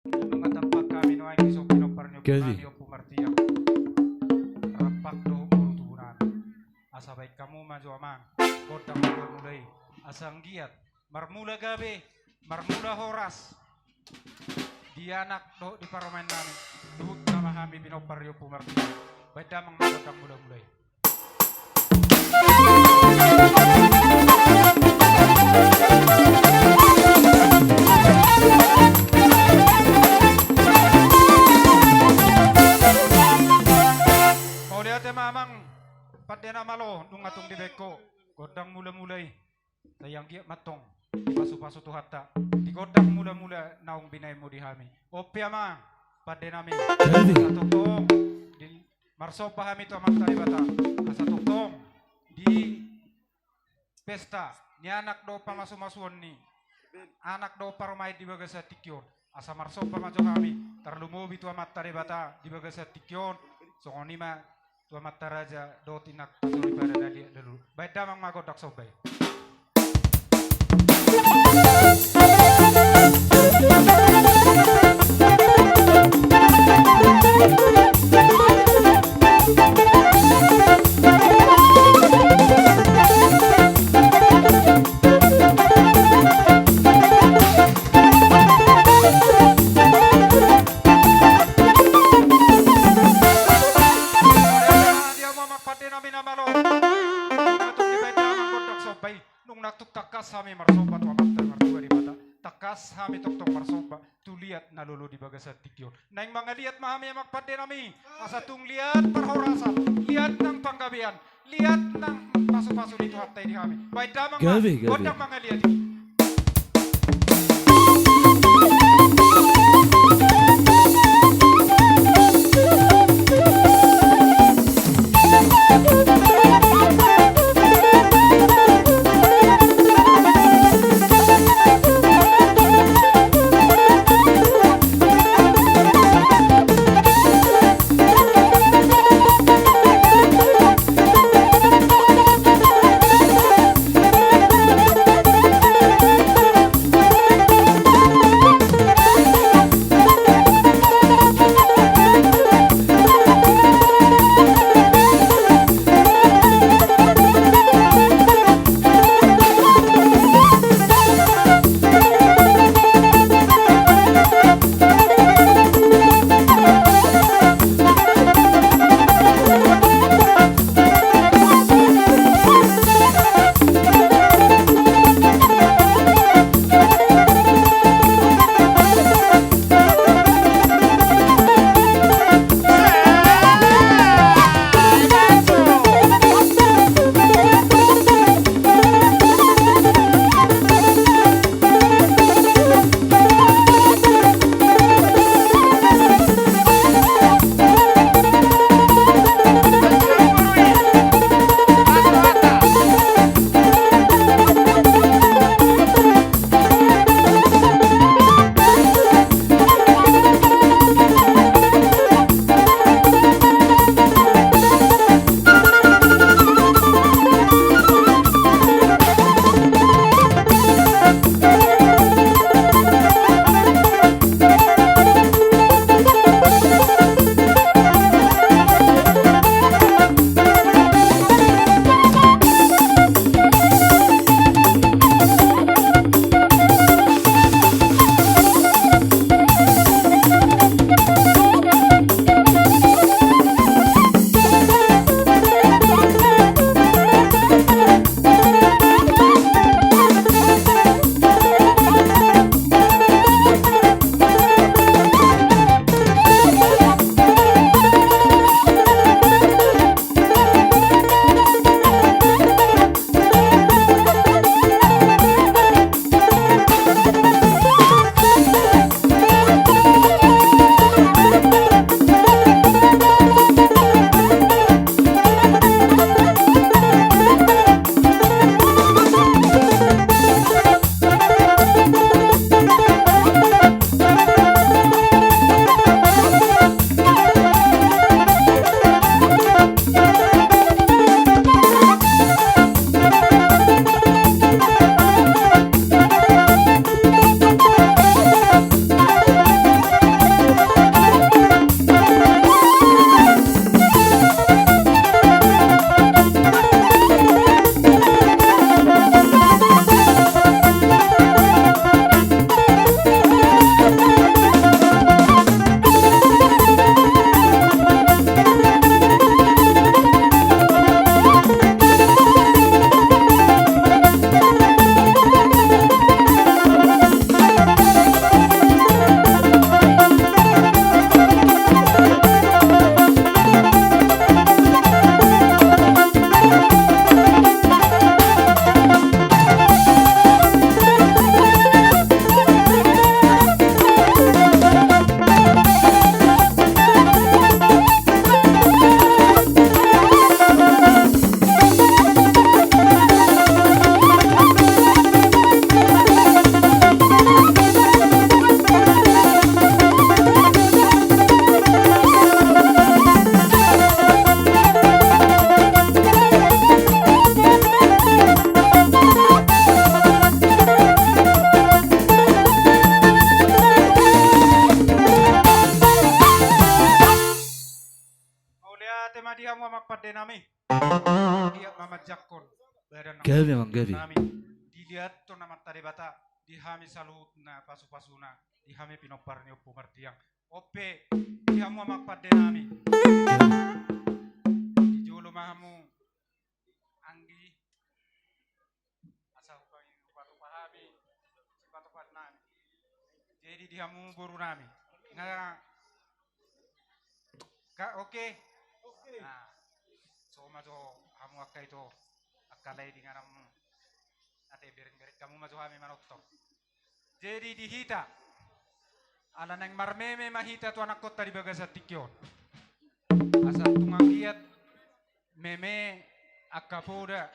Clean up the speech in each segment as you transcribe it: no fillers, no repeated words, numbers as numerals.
Mga tampak kami no ay iso pinoparnyo Gabi. pumani o pumartiyang rapak do urutunan. Asabay kamu maju amang, kodang mulai asang giat, marmula gabi, marmula horas. Di anak do di paromen namin, duhut na mahami pinoparnyo pumartiyang. Ba't damang magodang mulai. Pauliate mamang pati na malo nung atong dibeko godang mula-mulay tayang giya matong pasu-pasu tuhata di godang mula-mula naong binay mo dihami opya ma pati nami Gabi. sa tuktong di marso pahami to amang talibata sa tuktong di pesta ni anak do pamasu-masuan ni anak do parumay di baga sa tikyon asa marso pamajo kami tarlumubi to amat talibata di baga sa tikyon so konima tua mata raja do tinak pasuri pada dali dulu baik damang magodak sobai dia mau makpati namin na malo nung di baik damang godak sobai nung natuk takas kami marsoba tua mata martuga di bata takas kami tok marsoba tu lihat nalulu di bagasa tikyo naing mga lihat mahami makpati nami asa tung lihat perhorasan lihat ng panggabian lihat ng pasu-pasu dito hatay di kami baik damang Gabi, gabi. godak mga lihat mo magpade nami. Dia mamajakon. Badan Gabi mang gabi. nami. Dilihat to naman tadi bata. Di hami salut na pasu-pasuna. Di hami pinoparnyo pumartiang. Ope, di mo magpade nami. Di julo mahamu. Anggi. Asa upang upatu pahami. Sipatu nami. Jadi di hamu buru nami. Nga oke. Nah, so majo hamu akka itu akalai dengan kamu. Ate bering-bering kamu majo hami manotto. Jadi dihita. Ala nang marmeme mahita tu anak kota di bagasa tikyon. Asa tungang liat meme akka poda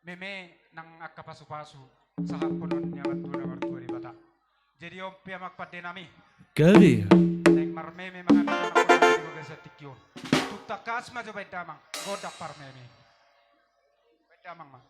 meme nang akka pasu-pasu sa haponon niya martua di bata. Jadi ompia magpade nami. Gabi. Neng marmeme mahamita na ko di bagasa tikyon. Tutakas majo bay damang godak parmeme. Bay damang ma.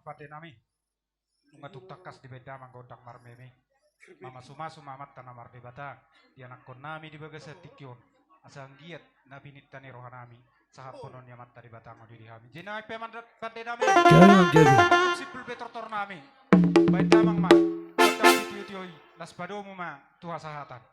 Pade nami ngatuk takas di beda manggondak marmeme mama sumasu mamat tanah marde bata di anak kon nami di bagasa tikyon asang giat nabi nitani rohanami sahaponon yamat tadi batang di hami jena peman pade nami Gabi mang gabi. sipul betortor nami baik damang ma gondak titiutioi las padomu ma tuha sahatan